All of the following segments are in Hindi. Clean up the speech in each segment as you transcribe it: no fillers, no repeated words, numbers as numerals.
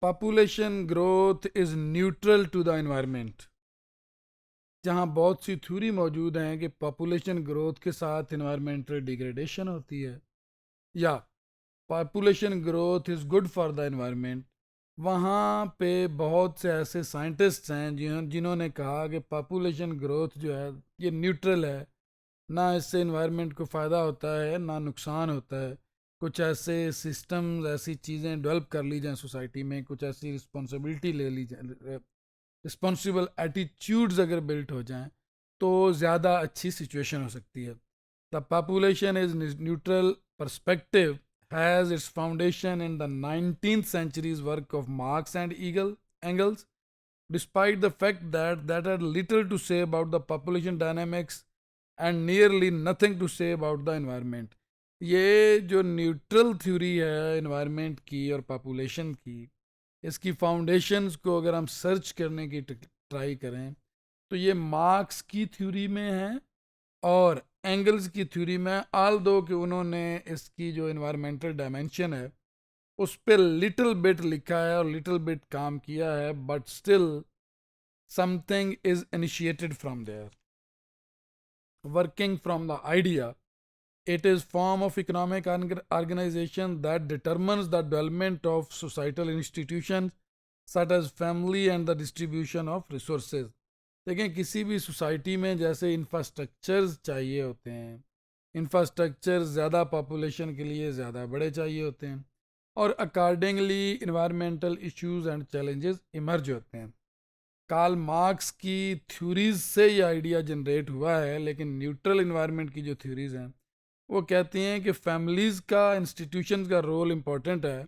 Population growth is neutral to the environment. जहाँ बहुत सी थ्योरी मौजूद हैं कि पॉपुलेशन ग्रोथ के साथ एनवायरमेंटल डिग्रेडेशन होती है या population growth is good for the environment, वहाँ पे बहुत से ऐसे साइंटिस्ट्स हैं जिन्होंने कहा कि पॉपुलेशन ग्रोथ जो है ये न्यूट्रल है, ना इससे इन्वायरमेंट को फ़ायदा होता है ना नुकसान होता है। कुछ ऐसे सिस्टम्स, ऐसी चीज़ें डेवलप कर ली जाएँ सोसाइटी में, कुछ ऐसी रिस्पॉन्सिबिलिटी ले ली जाए, रिस्पॉन्सिबल एटीट्यूड्स अगर बिल्ट हो जाएं तो ज़्यादा अच्छी सिचुएशन हो सकती है। The population is neutral perspective has its foundation in the 19th century's work of Marx and Engels, despite the fact that had little to say about the population dynamics and nearly nothing to say about the environment. ये जो न्यूट्रल थ्योरी है एनवायरनमेंट की और पॉपुलेशन की, इसकी फाउंडेशंस को अगर हम सर्च करने की ट्राई करें तो ये मार्क्स की थ्योरी में है और एंगल्स की थ्योरी में, आल दो कि उन्होंने इसकी जो इन्वायरमेंटल डायमेंशन है उस पर लिटिल बिट लिखा है और लिटिल बिट काम किया है, but still something is initiated from there, working from the idea. It is form of economic organization that determines the development of societal institutions such as family and the distribution of resources. देखें, किसी भी सोसाइटी में जैसे इंफ्रास्ट्रक्चर्स चाहिए होते हैं, इंफ्रास्ट्रक्चर ज़्यादा पॉपुलेशन के लिए ज़्यादा बड़े चाहिए होते हैं और accordingly environmental issues and challenges emerge होते हैं. कार्ल मार्क्स की थ्योरीज से ये आइडिया जनरेट हुआ है, लेकिन न्यूट्रल इन्वायरमेंट की जो थ्योरीज हैं वो कहती हैं कि फैमिलीज़ का, इंस्टीट्यूशन का रोल इम्पोर्टेंट है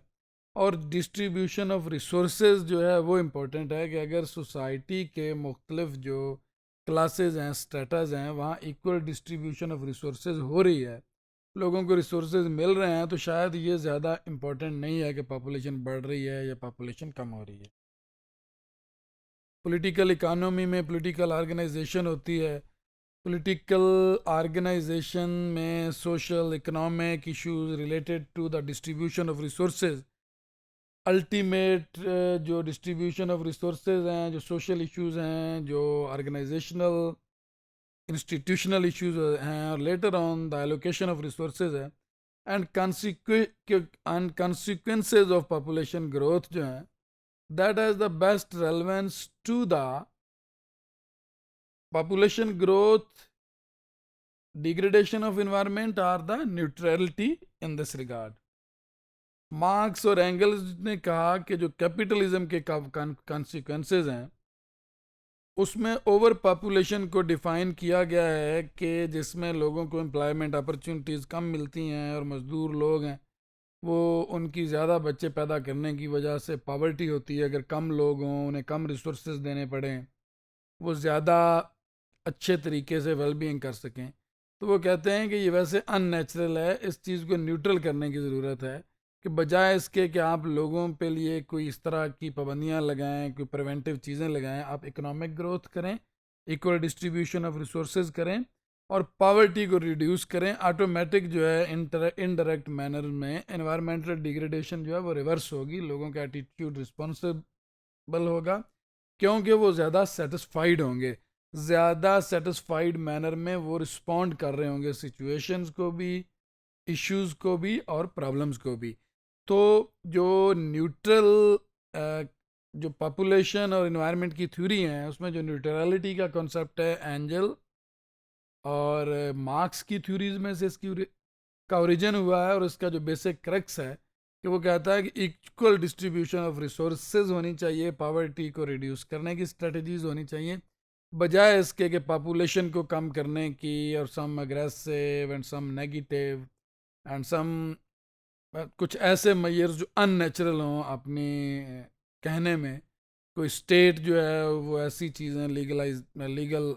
और डिस्ट्रीब्यूशन ऑफ रिसोर्सेज जो है वो इम्पोर्टेंट है कि अगर सोसाइटी के मुख्तलिफ जो क्लासेस हैं, स्टेटस हैं, वहाँ इक्वल डिस्ट्रीब्यूशन ऑफ रिसोर्सेज हो रही है, लोगों को रिसोर्सेज मिल रहे हैं, तो शायद ये ज़्यादा इम्पोर्टेंट नहीं है कि पॉपुलेशन बढ़ रही है या पॉपुलेशन कम हो रही है. पॉलिटिकल इकानमी में पॉलिटिकल ऑर्गेनाइजेशन होती है. पॉलिटिकल ऑर्गेनाइजेशन में social economic issues related to the distribution of resources, ultimate जो डिस्ट्रीब्यूशन ऑफ रिसोर्सेज हैं, जो सोशल इश्यूज हैं, जो ऑर्गेनाइजेशनल इंस्टीट्यूशनल इश्यूज हैं और later on the allocation of resources है and consequences of population growth जो है, that has the best relevance to the population growth, degradation of environment or the neutrality in this regard. Marks और एंगल्स ने कहा कि जो कैपिटलिज्म के कॉन्सिक्वेंसेज हैं उसमें ओवर पॉपुलेशन को डिफाइन किया गया है कि जिसमें लोगों को एम्प्लॉयमेंट अपॉर्चुनिटीज़ कम मिलती हैं और मज़दूर लोग हैं वो उनकी ज़्यादा बच्चे पैदा करने की वजह से पॉवर्टी होती है. अगर कम लोग हों, उन्हें कम रिसोर्सेज देने पड़ें, वो ज़्यादा अच्छे तरीके से वेलबींग कर सकें. तो वो कहते हैं कि ये वैसे अननेचुरल है, इस चीज़ को न्यूट्रल करने की ज़रूरत है कि बजाय इसके कि आप लोगों पे लिए कोई इस तरह की पाबंदियां लगाएं, कोई प्रिवेंटिव चीज़ें लगाएं, आप इकोनॉमिक ग्रोथ करें, इक्वल डिस्ट्रीब्यूशन ऑफ रिसोर्सेज करें और पॉवर्टी को रिड्यूस करें. ऑटोमेटिक जो है इनडायरेक्ट मैनर में एनवायरमेंटल डिग्रेडेशन जो है वो रिवर्स होगी, लोगों का एटीट्यूड रिस्पॉन्सिबल होगा क्योंकि वो ज़्यादा सेटिस्फाइड होंगे, ज़्यादा सेटिस्फाइड मैनर में वो रिस्पॉन्ड कर रहे होंगे सिचुएशंस को भी, इश्यूज़ को भी और प्रॉब्लम्स को भी. तो जो न्यूट्रल जो पॉपुलेशन और इन्वायरमेंट की थ्योरी है उसमें जो न्यूट्रलिटी का कॉन्सेप्ट है एंजल और मार्क्स की थ्योरीज में से इसकी का ओरिजिन हुआ है और इसका जो बेसिक क्रक्स है कि वो कहता है कि इक्वल डिस्ट्रीब्यूशन ऑफ रिसोर्सेज होनी चाहिए, पॉवर्टी को रिड्यूस करने की स्ट्रेटजीज होनी चाहिए बजाय इसके कि पॉपुलेशन को कम करने की और some aggressive and some negative and some कुछ ऐसे मेजर्स जो अननेचुरल हों अपनी कहने में. कोई स्टेट जो है वो ऐसी चीज़ें लीगल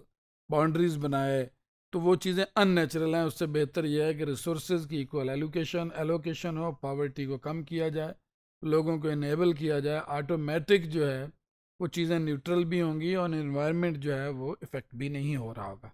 बाउंड्रीज बनाए तो वो चीज़ें अननेचुरल हैं. उससे बेहतर यह है कि रिसोर्सेज की इक्वल एलोकेशन हो, पॉवर्टी को कम किया जाए, लोगों को इनेबल किया जाए. ऑटोमेटिक जो है वो चीज़ें न्यूट्रल भी होंगी और इन्वायरमेंट जो है वो इफ़ेक्ट भी नहीं हो रहा होगा.